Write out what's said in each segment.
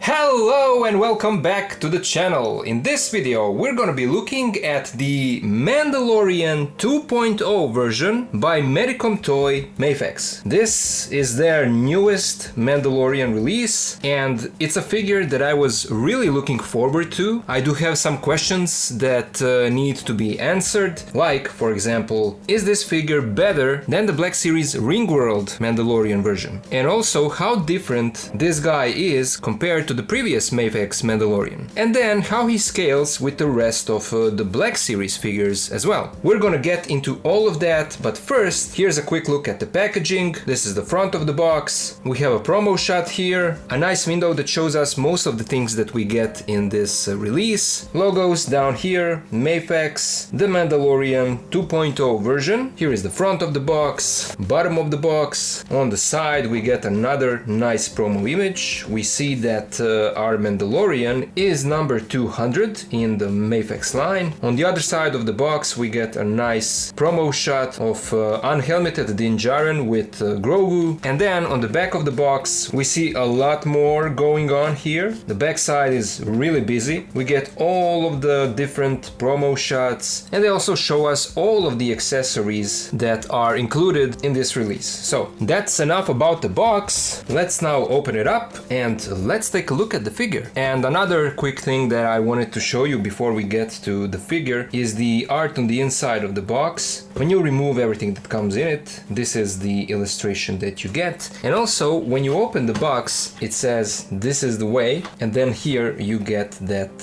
Hello and welcome back to the channel. In this video we're gonna be looking at the Mandalorian 2.0 version by Medicom toy MAFEX. This is their newest Mandalorian release and it's a figure that I was really looking forward to. I do have some questions that need to be answered, like for example, is this figure better than the Black Series Ringworld Mandalorian version? And also how different this guy is compared to the previous MAFEX Mandalorian, and then how he scales with the rest of the Black Series figures as well. We're gonna get into all of that, but first here's a quick look at the packaging. This is the front of the box. We have a promo shot here, a nice window that shows us most of the things that we get in this release. Logos down here, MAFEX The Mandalorian 2.0 version. Here is the front of the box, bottom of the box. On the side we get another nice promo image. We see that our Mandalorian is number 200 in the MAFEX line. On the other side of the box we get a nice promo shot of unhelmeted Din Djarin with Grogu, and then on the back of the box we see a lot more going on here. The back side is really busy. We get all of the different promo shots, and they also show us all of the accessories that are included in this release. So that's enough about the box. Let's now open it up and let's take a look at the figure. And another quick thing that I wanted to show you before we get to the figure is the art on the inside of the box. When you remove everything that comes in it, this is the illustration that you get. And also when you open the box, it says this is the way, and then here you get that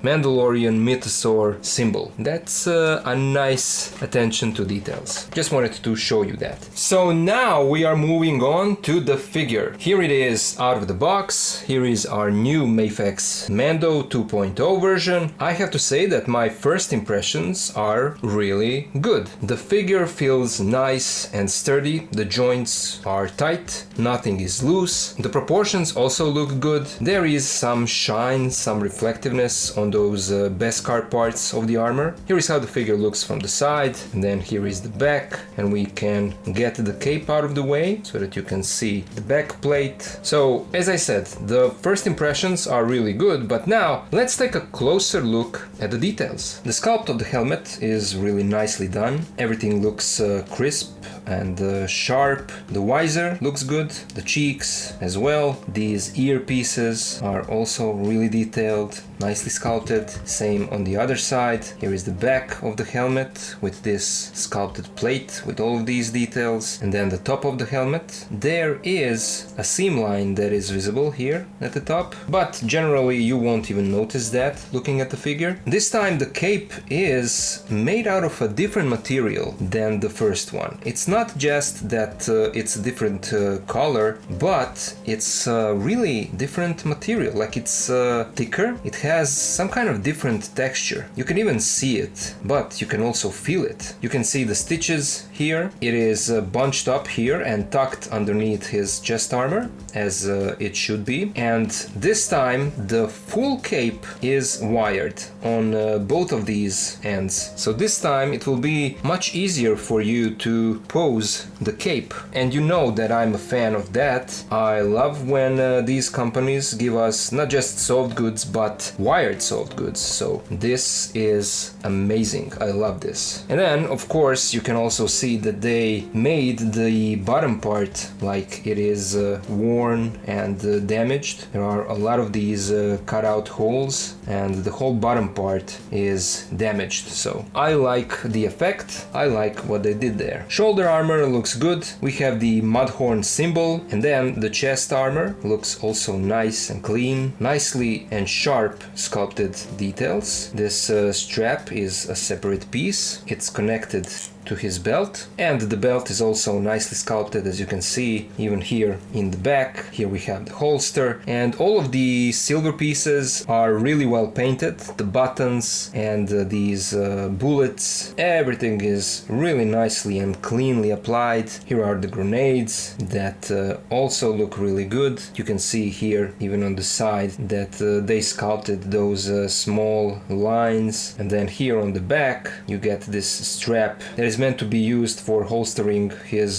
Mandalorian mythosaur symbol. That's a nice attention to details. Just wanted to show you that. So now we are moving on to the figure. Here it is out of the box. Here is our new MAFEX Mando 2.0 version. I have to say that my first impressions are really good. The figure feels nice and sturdy, the joints are tight, nothing is loose, the proportions also look good, there is some shine, some reflectiveness on those Beskar parts of the armor. Here is how the figure looks from the side, and then here is the back, and we can get the cape out of the way so that you can see the back plate. So as I said, the first impressions are really good, but now let's take a closer look at the details. The sculpt of the helmet is really nicely done. Everything looks crisp and sharp. The visor looks good, the cheeks as well. These earpieces are also really detailed, nicely sculpted. Same on the other side. Here is the back of the helmet with this sculpted plate with all of these details, and then the top of the helmet. There is a seam line that is visible here at the top, but generally you won't even notice that looking at the figure. This time the cape is made out of a different material than the first one. It's not just that it's a different color, but it's really different material. Like it's thicker, it has some kind of different texture. You can even see it, but you can also feel it. You can see the stitches here. It is bunched up here and tucked underneath his chest armor, as it should be. And this time the full cape is wired on both of these ends. So this time it will be much easier for you to pose the cape. And you know that I'm a fan of that. I love when these companies give us not just soft goods, but wired soft goods. So this is amazing. I love this. And then of course you can also see that they made the bottom part like it is worn and damaged. There are a lot of these cut out holes, and the whole bottom part is damaged. So I like the effect. I like what they did there. Shoulder armor looks good. We have the mudhorn symbol, and then the chest armor looks also nice and clean. Nicely and sharp sculpted details. This strap is a separate piece. It's connected to his belt, and the belt is also nicely sculpted, as you can see even here in the back. Here we have the holster, and all of the silver pieces are really well painted. The buttons and these bullets, everything is really nicely and cleanly applied. Here are the grenades that also look really good. You can see here even on the side that they sculpted those small lines, and then here on the back you get this strap that is meant to be used for holstering his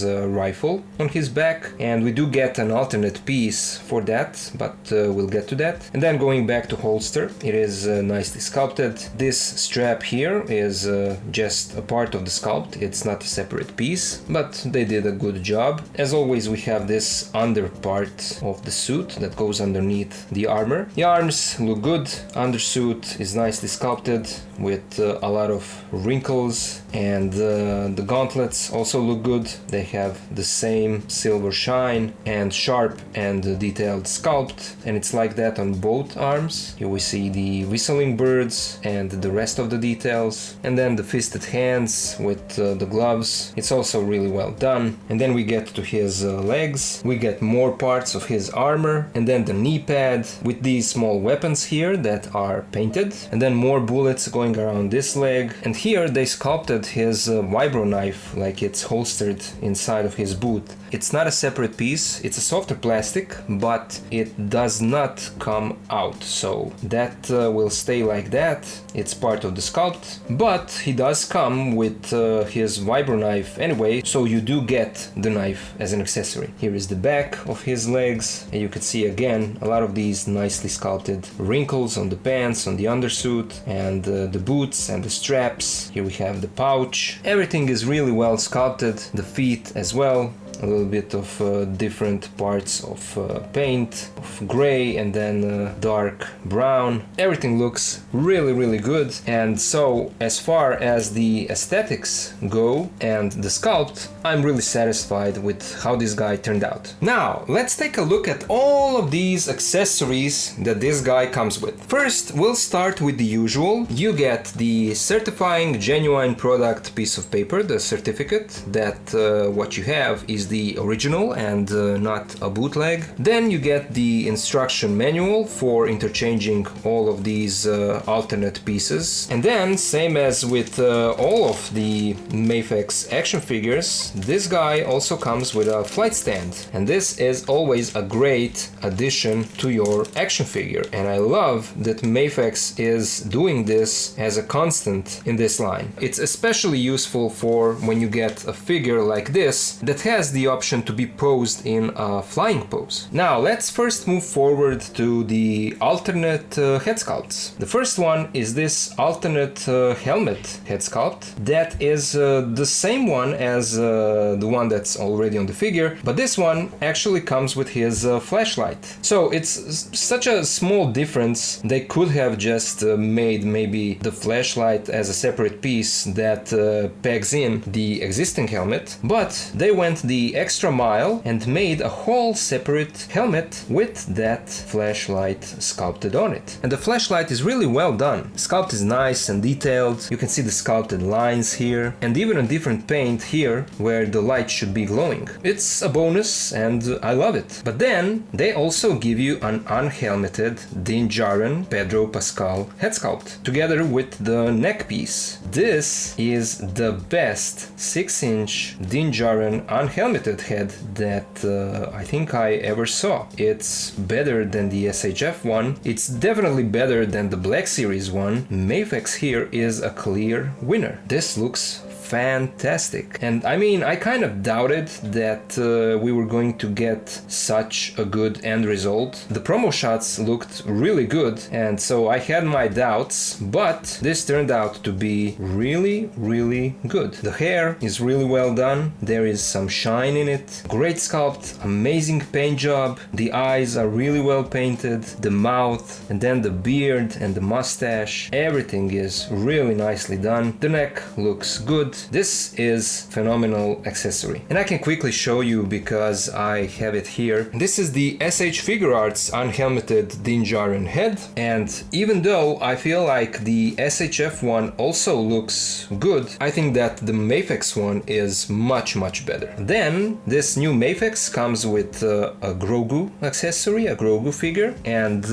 rifle on his back, and we do get an alternate piece for that, but we'll get to that. And then going back to holster, it is nicely sculpted. This strap here is just a part of the sculpt, it's not a separate piece, but they did a good job. As always, we have this under part of the suit that goes underneath the armor. The arms look good, undersuit is nicely sculpted with a lot of wrinkles, and the gauntlets also look good. They have the same silver shine and sharp and detailed sculpt, and it's like that on both arms. Here we see the whistling birds and the rest of the details, and then the fisted hands with the gloves. It's also really well done. And then we get to his legs, we get more parts of his armor, and then the knee pad with these small weapons here that are painted, and then more bullets going around this leg. And here they sculpted his vibro knife like it's holstered inside of his boot. It's not a separate piece, it's a softer plastic, but it does not come out, so that will stay like that. It's part of the sculpt, but he does come with his vibro knife anyway, so you do get the knife as an accessory. Here is the back of his legs, and you can see again a lot of these nicely sculpted wrinkles on the pants, on the undersuit, and the boots and the straps. Here we have the pouch. Everything is really well sculpted, the feet as well. A little bit of different parts of paint, of gray and then dark brown. Everything looks really good. And so as far as the aesthetics go and the sculpt, I'm really satisfied with how this guy turned out. Now let's take a look at all of these accessories that this guy comes with. First, we'll start with the usual. You get the certifying genuine product piece of paper, the certificate that what you have is the original and not a bootleg. Then you get the instruction manual for interchanging all of these alternate pieces. And then, same as with all of the MAFEX action figures, this guy also comes with a flight stand. And this is always a great addition to your action figure. And I love that MAFEX is doing this as a constant in this line. It's especially useful for when you get a figure like this that has the option to be posed in a flying pose. Now let's first move forward to the alternate head sculpts. The first one is this alternate helmet head sculpt that is the same one as the one that's already on the figure, but this one actually comes with his flashlight. So it's such a small difference. They could have just made maybe the flashlight as a separate piece that pegs in the existing helmet, but they went the extra mile and made a whole separate helmet with that flashlight sculpted on it. And the flashlight is really well done. The sculpt is nice and detailed. You can see the sculpted lines here, and even a different paint here where the light should be glowing. It's a bonus and I love it. But then they also give you an unhelmeted Din Djarin Pedro Pascal head sculpt together with the neck piece. This is the best 6-inch Din Djarin unhelmeted head that I think I ever saw. It's better than the SHF one. It's definitely better than the Black Series one. MAFEX here is a clear winner. This looks fantastic. And I mean, I kind of doubted that we were going to get such a good end result. The promo shots looked really good, and so I had my doubts, but this turned out to be really good. The hair is really well done. There is some shine in it. Great sculpt, amazing paint job. The eyes are really well painted. The mouth, and then the beard and the mustache. Everything is really nicely done. The neck looks good. This is phenomenal accessory, and I can quickly show you because I have it here. This is the SH Figure Arts unhelmeted Din Djarin head, and even though I feel like the SHF one also looks good, I think that the MAFEX one is much better. Then this new MAFEX comes with a Grogu accessory, a Grogu figure, and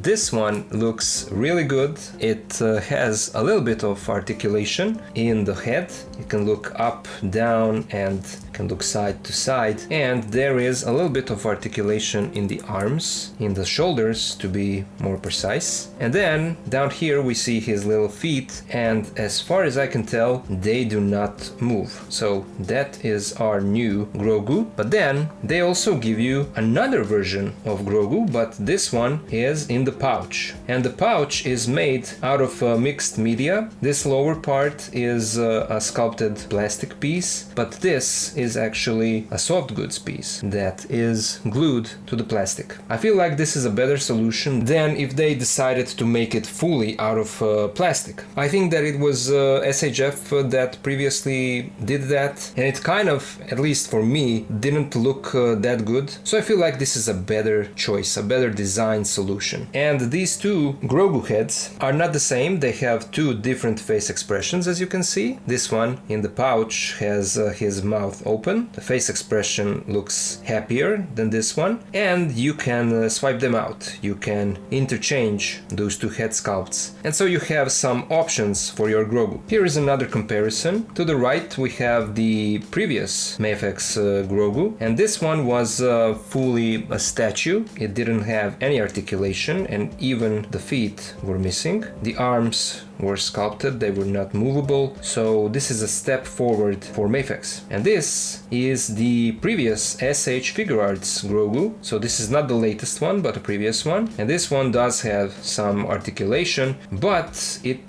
this one looks really good. It has a little bit of articulation in the head. You can look up, down, and can look side to side, and there is a little bit of articulation in the arms, in the shoulders to be more precise. And then down here we see his little feet, and as far as I can tell, they do not move. So that is our new Grogu. But then they also give you another version of Grogu, but this one is in the pouch. And the pouch is made out of mixed media. This lower part is a sculpted plastic piece, but this is actually a soft goods piece that is glued to the plastic. I feel like this is a better solution than if they decided to make it fully out of plastic. I think that it was SHF that previously did that, and it kind of, at least for me, didn't look that good. So I feel like this is a better choice, a better design solution. And these two Grogu heads are not the same. They have two different face expressions, as you can see. This one in the pouch has his mouth open. The face expression looks happier than this one, and you can swipe them out. You can interchange those two head sculpts, and so you have some options for your Grogu. Here is another comparison. To the right we have the previous MAFEX Grogu, and this one was fully a statue. It didn't have any articulation, and even the feet were missing. The arms were sculpted, they were not movable, so this is a step forward for MAFEX. And this is the previous SH Figuarts Grogu, so this is not the latest one but a previous one, and this one does have some articulation, but it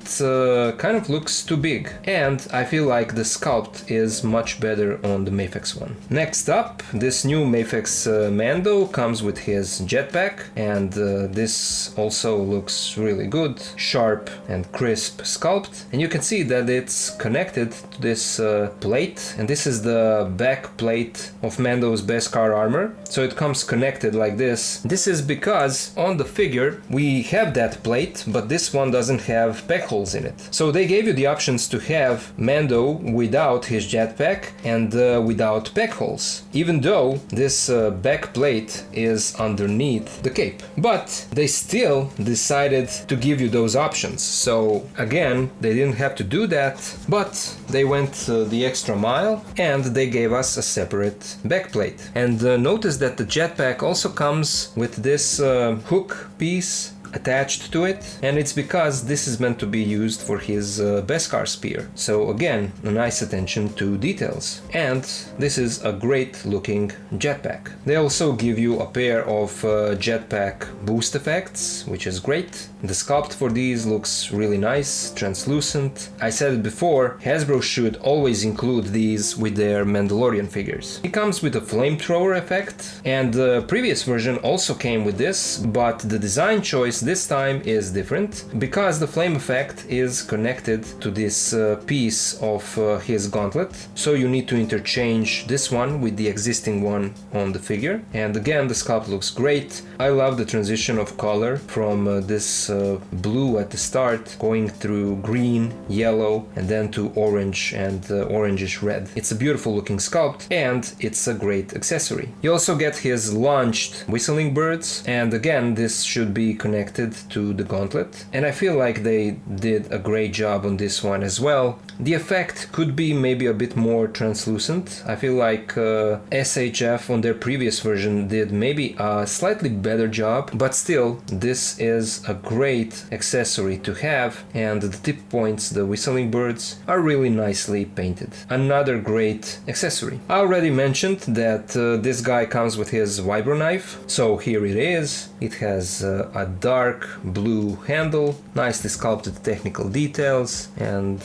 kind of looks too big, and I feel like the sculpt is much better on the MAFEX one. Next up, this new MAFEX Mando comes with his jetpack, and this also looks really good, sharp and crisp sculpt, and you can see that it's connected to this plate, and this is the back plate of Mando's Beskar armor, so it comes connected like this. This is because on the figure we have that plate, but this one doesn't have peg holes in it. So they gave you the options to have Mando without his jetpack and without peg holes, even though this back plate is underneath the cape. But they still decided to give you those options, so again, they didn't have to do that, but they went the extra mile and they gave us a separate backplate. And notice that the jetpack also comes with this hook piece attached to it, and it's because this is meant to be used for his Beskar spear. So again, a nice attention to details. And this is a great looking jetpack. They also give you a pair of jetpack boost effects, which is great. The sculpt for these looks really nice, translucent. I said it before, Hasbro should always include these with their Mandalorian figures. It comes with a flamethrower effect, and the previous version also came with this, but the design choice this time is different because the flame effect is connected to this piece of his gauntlet, so you need to interchange this one with the existing one on the figure. And again, the sculpt looks great. I love the transition of color from this blue at the start going through green, yellow, and then to orange and orangish red. It's a beautiful looking sculpt, and it's a great accessory. You also get his launched whistling birds, and again, this should be connected to the gauntlet, and I feel like they did a great job on this one as well. The effect could be maybe a bit more translucent. I feel like SHF on their previous version did maybe a slightly better job, but still, this is a great accessory to have, and the tip points, the whistling birds, are really nicely painted. Another great accessory. I already mentioned that this guy comes with his vibro knife, so here it is. It has a dark blue handle, nicely sculpted technical details, and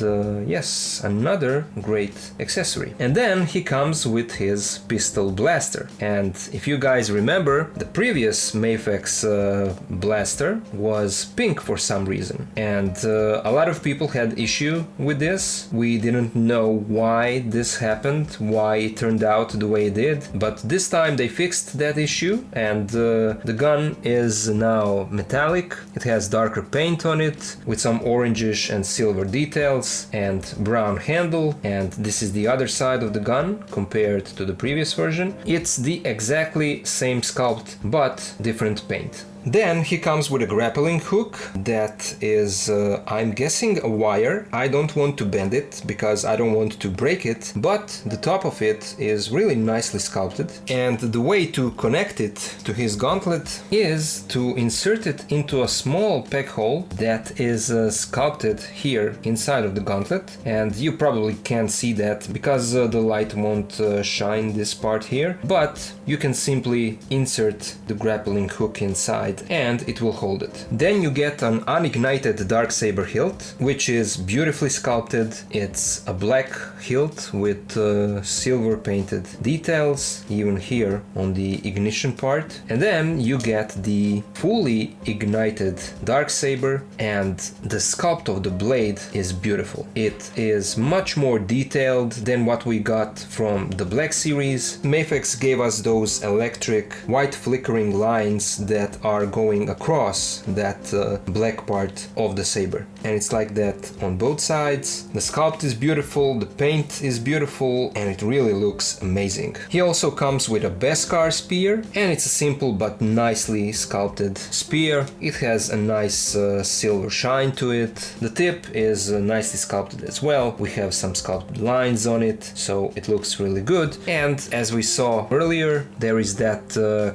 yes, another great accessory. And then he comes with his pistol blaster, and if you guys remember, the previous MAFEX blaster was pink for some reason, and a lot of people had issue with this. We didn't know why this happened, why it turned out the way it did, but this time they fixed that issue, and the gun is now metallic. It has darker paint on it with some orangish and silver details and brown handle, and this is the other side of the gun compared to the previous version. It's the exactly same sculpt but different paint. Then he comes with a grappling hook that is, I'm guessing, a wire. I don't want to bend it because I don't want to break it, but the top of it is really nicely sculpted. And the way to connect it to his gauntlet is to insert it into a small peg hole that is sculpted here inside of the gauntlet. And you probably can't see that because the light won't shine this part here, but you can simply insert the grappling hook inside and it will hold it. Then you get an unignited darksaber hilt, which is beautifully sculpted. It's a black hilt with silver painted details, even here on the ignition part. And then you get the fully ignited darksaber, and the sculpt of the blade is beautiful. It is much more detailed than what we got from the Black series. MAFEX gave us those electric white flickering lines that are going across that black part of the saber, and it's like that on both sides. The sculpt is beautiful, the paint is beautiful, and it really looks amazing. He also comes with a Beskar spear, and it's a simple but nicely sculpted spear. It has a nice silver shine to it. The tip is nicely sculpted as well. We have some sculpted lines on it, so it looks really good. And as we saw earlier, there is that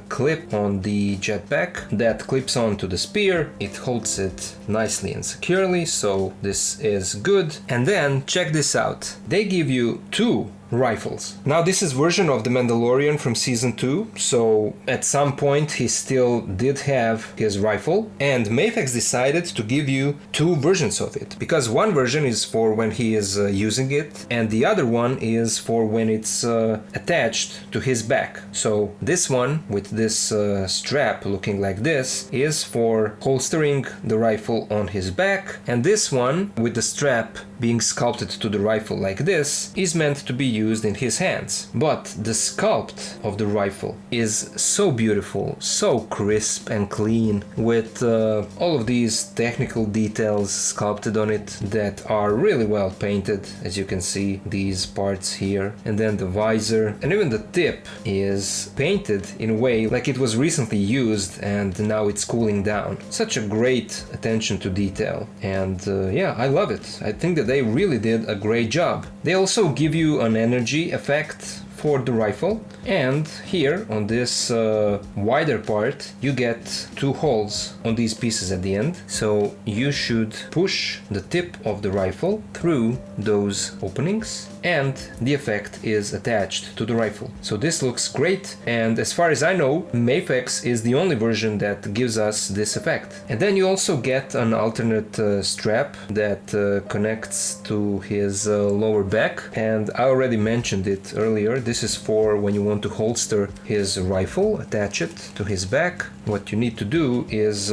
clip on the jetpack that clips onto the spear. It holds it nicely and securely, so this is good. And then check this out. They give you two rifles. Now this is version of The Mandalorian from season 2, so at some point he still did have his rifle, and MAFEX decided to give you two versions of it, because one version is for when he is using it, and the other one is for when it's attached to his back. So this one with this strap looking like this is for holstering the rifle on his back, and this one with the strap being sculpted to the rifle like this is meant to be used in his hands. But the sculpt of the rifle is so beautiful, so crisp and clean, with all of these technical details sculpted on it that are really well painted, as you can see, these parts here, and then the visor, and even the tip is painted in a way like it was recently used and now it's cooling down. Such a great attention to detail, and yeah, I love it. I think that they really did a great job. They also give you an energy effect for the rifle, and here on this wider part you get two holes on these pieces at the end, so you should push the tip of the rifle through those openings and the effect is attached to the rifle. So this looks great, and as far as I know, MAFEX is the only version that gives us this effect. And then you also get an alternate strap that connects to his lower back, and I already mentioned it earlier. This is for when you want to holster his rifle, attach it to his back. What you need to do is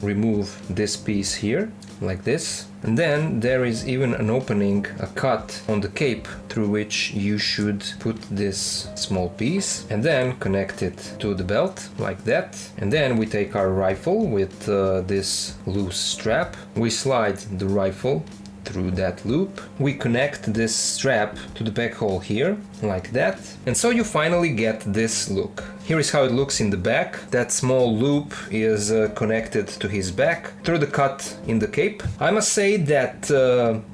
remove this piece here, like this. And then there is even an opening, a cut on the cape, through which you should put this small piece and then connect it to the belt, like that. And then we take our rifle with this loose strap. We slide the rifle through that loop. We connect this strap to the back hole here, like that. And so you finally get this look. Here is how it looks in the back. That small loop is connected to his back through the cut in the cape. I must say that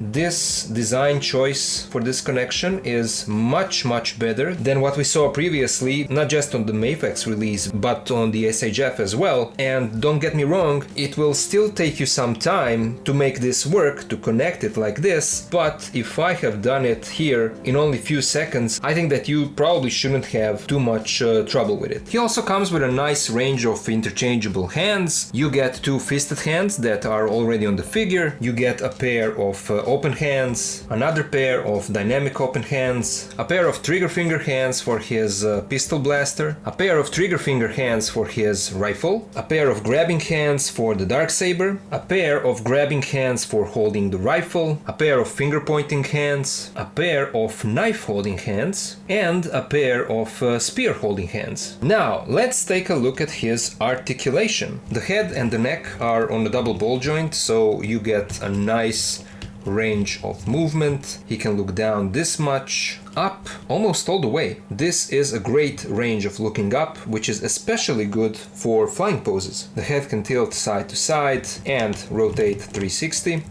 this design choice for this connection is much better than what we saw previously, not just on the MAFEX release, but on the SHF as well. And don't get me wrong, it will still take you some time to make this work, to connect it like this, but if I have done it here in only a few seconds, I think that you probably shouldn't have too much trouble with it. He also comes with a nice range of interchangeable hands. You get two fisted hands that are already on the figure. You get a pair of open hands, another pair of dynamic open hands, a pair of trigger finger hands for his pistol blaster, a pair of trigger finger hands for his rifle, a pair of grabbing hands for the darksaber, a pair of grabbing hands for holding the rifle, a pair of finger pointing hands, a pair of knife holding hands, and a pair of spear holding hands. Now, let's take a look at his articulation. The head and the neck are on a double ball joint, so you get a nice range of movement. He can look down this much, up almost all the way. This is a great range of looking up, which is especially good for flying poses. The head can tilt side to side and rotate 360.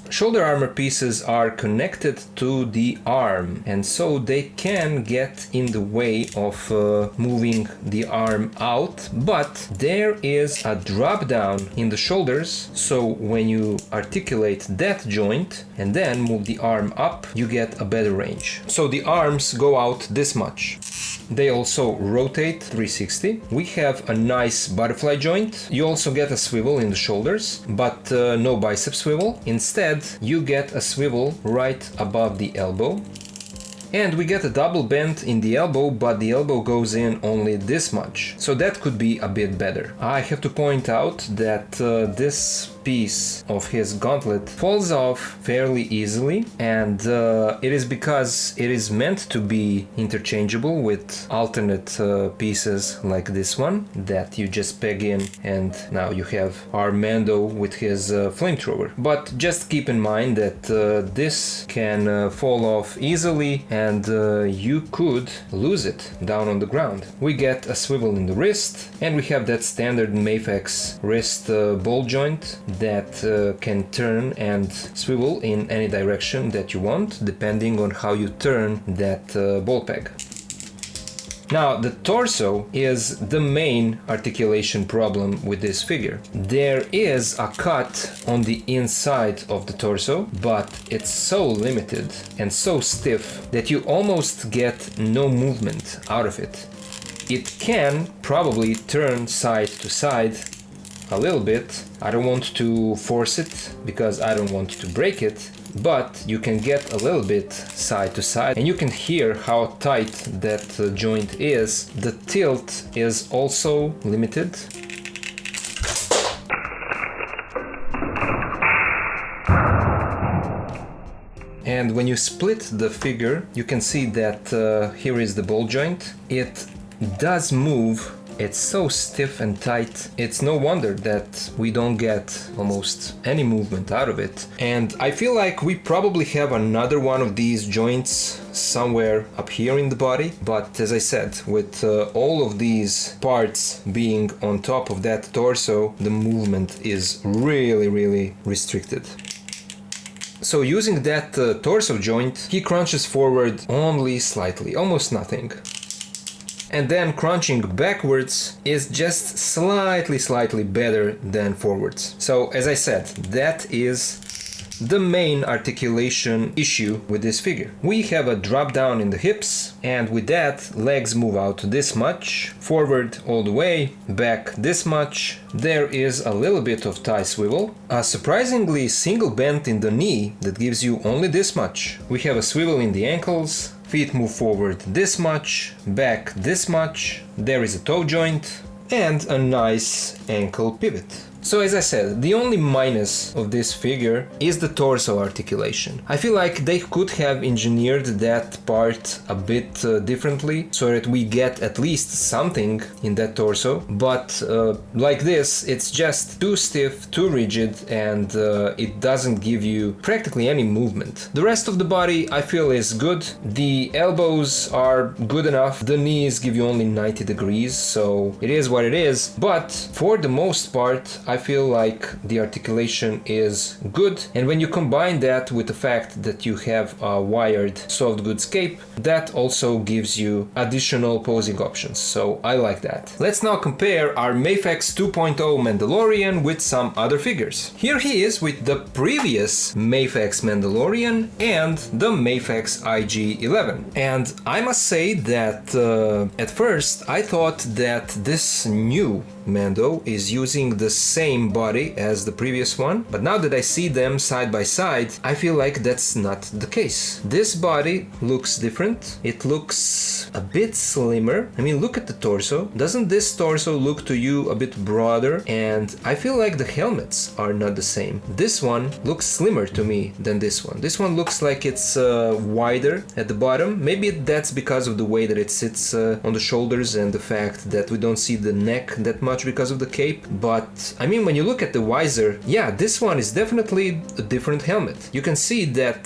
Shoulder armor pieces are connected to the arm, and so they can get in the way of moving the arm out, but there is a drop down in the shoulders, so when you articulate that joint and then move the arm up, you get a better range. So the arms go out this much. They also rotate 360. We have a nice butterfly joint. You also get a swivel in the shoulders, but no bicep swivel. Instead, you get a swivel right above the elbow. And we get a double bend in the elbow, but the elbow goes in only this much. So that could be a bit better. I have to point out that this piece of his gauntlet falls off fairly easily, and it is because it is meant to be interchangeable with alternate pieces like this one that you just peg in, and now you have our Mando with his flamethrower. But just keep in mind that this can fall off easily, and you could lose it down on the ground. We get a swivel in the wrist, and we have that standard MAFEX wrist ball joint that can turn and swivel in any direction that you want, depending on how you turn that ball peg. Now, the torso is the main articulation problem with this figure. There is a cut on the inside of the torso, but it's so limited and so stiff that you almost get no movement out of it. It can probably turn side to side a little bit. I don't want to force it because I don't want to break it, but you can get a little bit side to side, and you can hear how tight that joint is. The tilt is also limited. And when you split the figure, you can see that here is the ball joint. It does move. It's so stiff and tight. It's no wonder that we don't get almost any movement out of it. And I feel like we probably have another one of these joints somewhere up here in the body. But as I said, with all of these parts being on top of that torso, the movement is really restricted. So using that torso joint, he crunches forward only slightly, almost nothing. And then crunching backwards is just slightly better than forwards. So as I said, that is the main articulation issue with this figure. We have a drop down in the hips, and with that legs move out this much, forward all the way, back this much. There is a little bit of thigh swivel, a surprisingly single bend in the knee that gives you only this much. We have a swivel in the ankles. Feet move forward this much, back this much, there is a toe joint, and a nice ankle pivot. So as I said, the only minus of this figure is the torso articulation. I feel like they could have engineered that part a bit differently so that we get at least something in that torso, but like this, it's just too stiff, too rigid, and it doesn't give you practically any movement. The rest of the body I feel is good. The elbows are good enough. The knees give you only 90 degrees, so it is what it is, but for the most part I feel like the articulation is good, and when you combine that with the fact that you have a wired soft goods cape, that also gives you additional posing options, so I like that. Let's now compare our MAFEX 2.0 Mandalorian with some other figures. Here he is with the previous MAFEX Mandalorian and the MAFEX IG-11, and I must say that at first I thought that this new Mando is using the same body as the previous one, but now that I see them side by side, I feel like that's not the case. This body looks different. It looks a bit slimmer. I mean, look at the torso. Doesn't this torso look to you a bit broader? And I feel like the helmets are not the same. This one looks slimmer to me than this one. This one looks like it's wider at the bottom. Maybe that's because of the way that it sits on the shoulders and the fact that we don't see the neck that much much because of the cape, but I mean, when you look at the visor, yeah, this one is definitely a different helmet. You can see that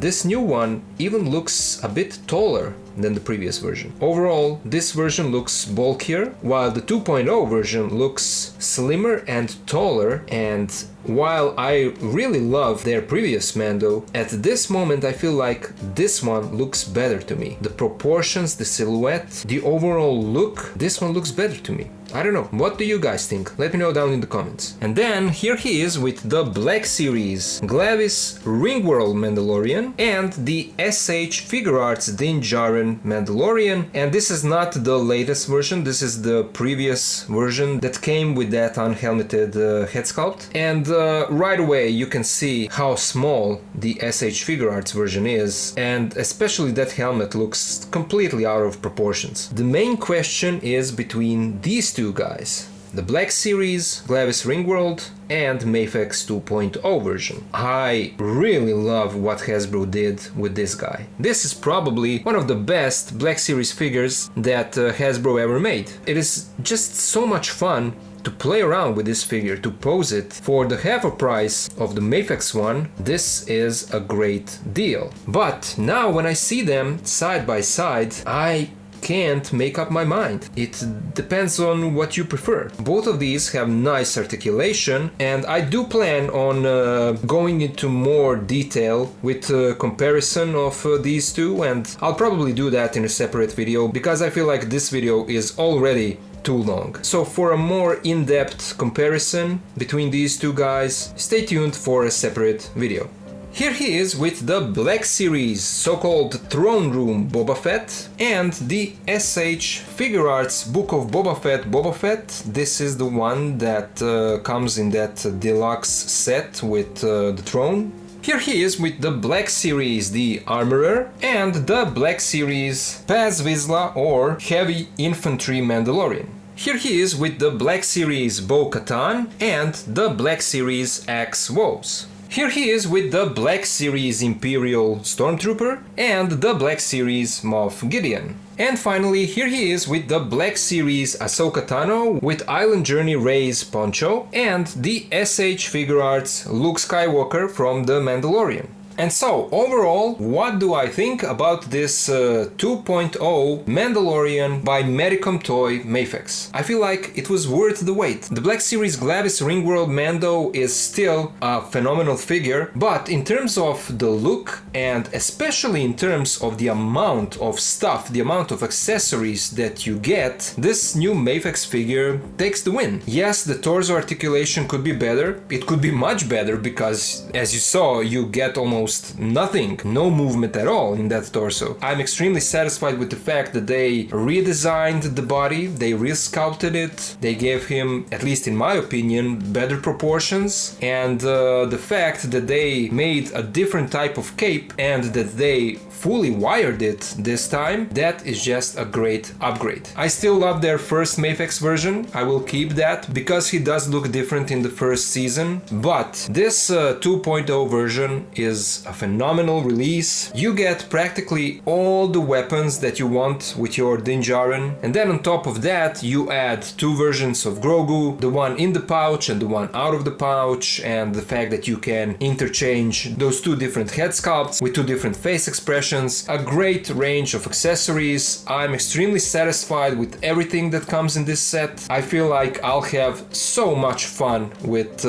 this new one even looks a bit taller than the previous version. Overall, this version looks bulkier, while the 2.0 version looks slimmer and taller. And while I really love their previous Mando, at this moment I feel like this one looks better to me. The proportions, the silhouette, the overall look, this one looks better to me. I don't know, what do you guys think? Let me know down in the comments. And then here he is with the Black Series Glavis Ringworld Mandalorian and the SH Figure Arts Din Djarin Mandalorian. And this is not the latest version, this is the previous version that came with that unhelmeted head sculpt. And right away you can see how small the SH Figure Arts version is, and especially that helmet looks completely out of proportions. The main question is between these two guys, the Black Series Glavis Ringworld and MAFEX 2.0 version. I really love what Hasbro did with this guy. This is probably one of the best Black Series figures that Hasbro ever made. It is just so much fun to play around with this figure, to pose it. For the half a price of the MAFEX one, this is a great deal. But now when I see them side by side, I can't make up my mind. It depends on what you prefer. Both of these have nice articulation, and I do plan on going into more detail with comparison of these two, and I'll probably do that in a separate video because I feel like this video is already too long. So for a more in-depth comparison between these two guys, stay tuned for a separate video. Here he is with the Black Series, so-called Throne Room Boba Fett, and the SH Figure Arts Book of Boba Fett. This is the one that comes in that deluxe set with the throne. Here he is with the Black Series, the Armorer, and the Black Series Paz Vizsla or Heavy Infantry Mandalorian. Here he is with the Black Series Bo-Katan and the Black Series Axe-Woz. Here he is with the Black Series Imperial Stormtrooper and the Black Series Moff Gideon. And finally, here he is with the Black Series Ahsoka Tano with Island Journey Rey's poncho and the SH Figure Arts Luke Skywalker from The Mandalorian. And so, overall, what do I think about this 2.0 Mandalorian by Medicom toy MAFEX? I feel like it was worth the wait. The Black Series Glavis Ringworld Mando is still a phenomenal figure, but in terms of the look and especially in terms of the amount of stuff, the amount of accessories that you get, this new MAFEX figure takes the win. Yes, the torso articulation could be better. It could be much better because, as you saw, you get almost nothing, no movement at all in that torso. I'm extremely satisfied with the fact that they redesigned the body, they re-sculpted it, they gave him, at least in my opinion, better proportions, and the fact that they made a different type of cape and that they fully wired it this time, that is just a great upgrade. I still love their first MAFEX version, I will keep that because he does look different in the first season, but this 2.0 version is a phenomenal release. You get practically all the weapons that you want with your Din Djarin, and then on top of that you add two versions of Grogu, the one in the pouch and the one out of the pouch, and the fact that you can interchange those two different head sculpts with two different face expressions. A great range of accessories. I'm extremely satisfied with everything that comes in this set. I feel like I'll have so much fun with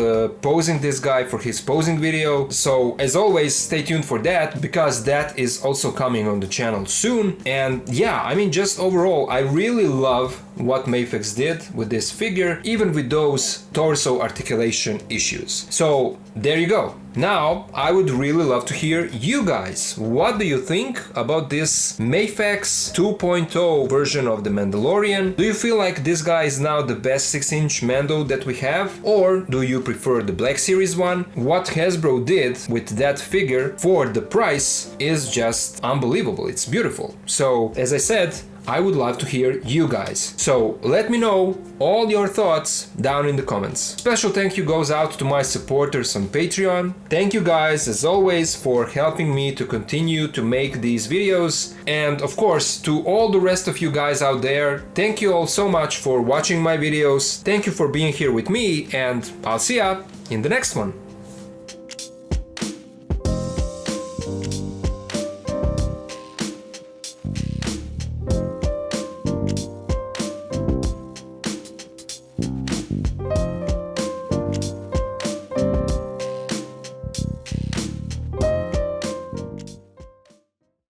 posing this guy for his posing video. So as always, stay tuned for that because that is also coming on the channel soon. And yeah, I mean, just overall, I really love what MAFEX did with this figure, even with those torso articulation issues. So there you go. Now, I would really love to hear you guys. What do you think about this MAFEX 2.0 version of The Mandalorian? Do you feel like this guy is now the best 6-inch Mando that we have? Or do you prefer the Black Series one? What Hasbro did with that figure for the price is just unbelievable. It's beautiful. So, as I said, I would love to hear you guys. So let me know all your thoughts down in the comments. Special thank you goes out to my supporters on Patreon. Thank you guys as always for helping me to continue to make these videos. And of course, to all the rest of you guys out there, thank you all so much for watching my videos. Thank you for being here with me, and I'll see ya in the next one.